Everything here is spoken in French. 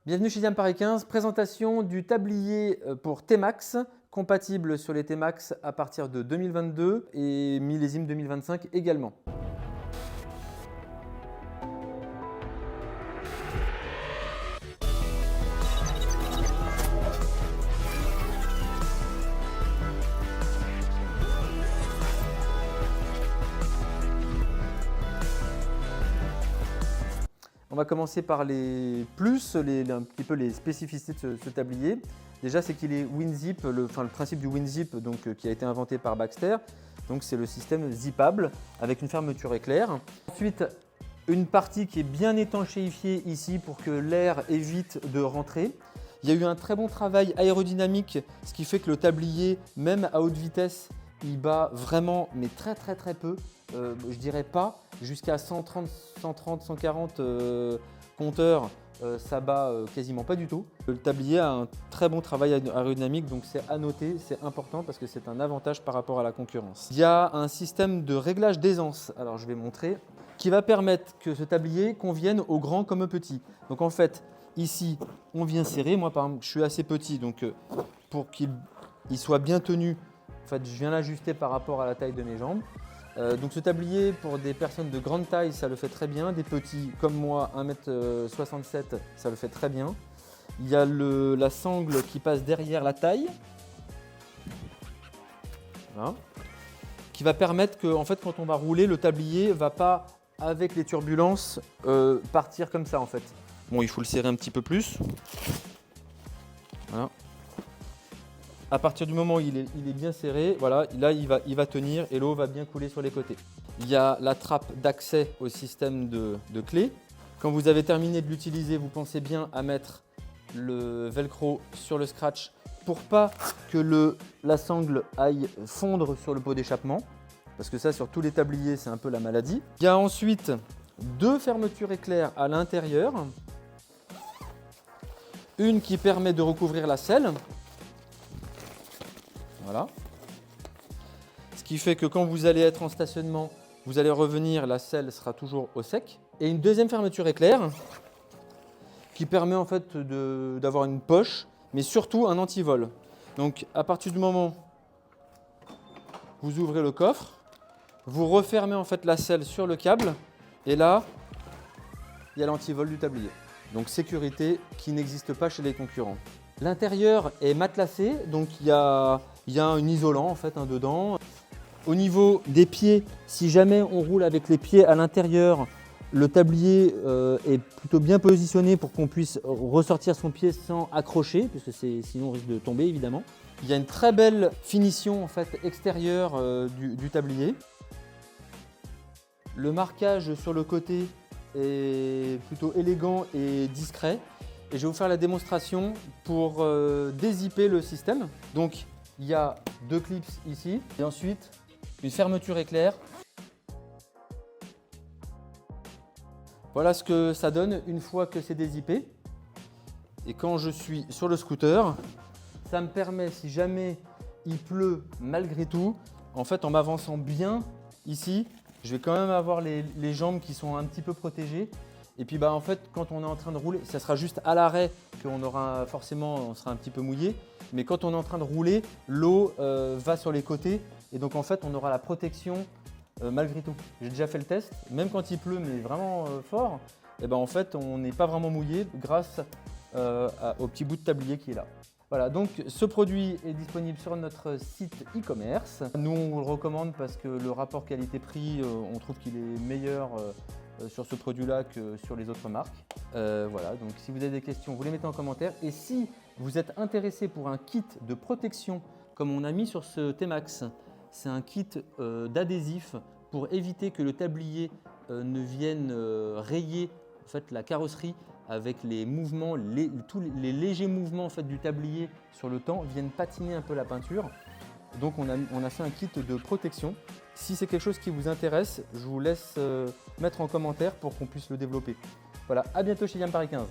Bienvenue chez Diam Paris 15, présentation du tablier pour T-Max, compatible sur les T-Max à partir de 2022 et millésime 2025 également. On va commencer par les plus, un petit peu les spécificités de ce tablier. Déjà, c'est qu'il est WinZip, le principe du WinZip qui a été inventé par Baxter. Donc, c'est le système zippable avec une fermeture éclair. Ensuite, une partie qui est bien étanchéifiée ici pour que l'air évite de rentrer. Il y a eu un très bon travail aérodynamique, ce qui fait que le tablier, même à haute vitesse, il bat vraiment, mais très peu. Je dirais pas, jusqu'à 130, 140 compteurs, ça bat quasiment pas du tout. Le tablier a un très bon travail aérodynamique, donc c'est à noter, c'est important parce que c'est un avantage par rapport à la concurrence. Il y a un système de réglage d'aisance, alors je vais montrer, qui va permettre que ce tablier convienne aux grands comme aux petits. Donc en fait, ici, on vient serrer. Moi par exemple, je suis assez petit, donc pour qu'il soit bien tenu, en fait, je viens l'ajuster par rapport à la taille de mes jambes. Donc ce tablier, pour des personnes de grande taille, ça le fait très bien. Des petits comme moi, 1,67 m, ça le fait très bien. Il y a la sangle qui passe derrière la taille. Voilà. Qui va permettre que, en fait, quand on va rouler, le tablier ne va pas, avec les turbulences, partir comme ça en fait. Bon, il faut le serrer un petit peu plus. Voilà. À partir du moment où il est bien serré, voilà, là il va tenir et l'eau va bien couler sur les côtés. Il y a la trappe d'accès au système de clés. Quand vous avez terminé de l'utiliser, vous pensez bien à mettre le velcro sur le scratch pour pas que la sangle aille fondre sur le pot d'échappement. Parce que ça, sur tous les tabliers, c'est un peu la maladie. Il y a ensuite deux fermetures éclair à l'intérieur. Une qui permet de recouvrir la selle. Voilà. Ce qui fait que quand vous allez être en stationnement, vous allez revenir, la selle sera toujours au sec. Et une deuxième fermeture éclair qui permet en fait d'avoir une poche, mais surtout un antivol. Donc à partir du moment où vous ouvrez le coffre, vous refermez en fait la selle sur le câble et là, il y a l'antivol du tablier. Donc sécurité qui n'existe pas chez les concurrents. L'intérieur est matelassé, donc il y a un isolant en fait dedans. Au niveau des pieds, si jamais on roule avec les pieds à l'intérieur, le tablier est plutôt bien positionné pour qu'on puisse ressortir son pied sans accrocher, puisque sinon on risque de tomber évidemment. Il y a une très belle finition en fait extérieure du tablier. Le marquage sur le côté est plutôt élégant et discret. Et je vais vous faire la démonstration pour dézipper le système. Donc, il y a deux clips ici et ensuite une fermeture éclair. Voilà ce que ça donne une fois que c'est dézippé. Et quand je suis sur le scooter, ça me permet, si jamais il pleut malgré tout, en fait en m'avançant bien ici, je vais quand même avoir les jambes qui sont un petit peu protégées. Et puis en fait, quand on est en train de rouler, ça sera juste à l'arrêt qu'on aura on sera un petit peu mouillé. Mais quand on est en train de rouler, l'eau va sur les côtés et donc en fait, on aura la protection malgré tout. J'ai déjà fait le test, même quand il pleut, mais vraiment fort, et en fait, on n'est pas vraiment mouillé grâce au petit bout de tablier qui est là. Voilà, donc ce produit est disponible sur notre site e-commerce. Nous, on vous le recommande parce que le rapport qualité-prix, on trouve qu'il est meilleur sur ce produit-là que sur les autres marques. Voilà, donc si vous avez des questions, vous les mettez en commentaire. Et si vous êtes intéressé pour un kit de protection, comme on a mis sur ce T-Max, c'est un kit d'adhésif pour éviter que le tablier ne vienne rayer en fait, la carrosserie avec les mouvements, tous les légers mouvements en fait, du tablier sur le temps viennent patiner un peu la peinture. Donc on a fait un kit de protection. Si c'est quelque chose qui vous intéresse, je vous laisse mettre en commentaire pour qu'on puisse le développer. Voilà, à bientôt chez Diam Paris 15.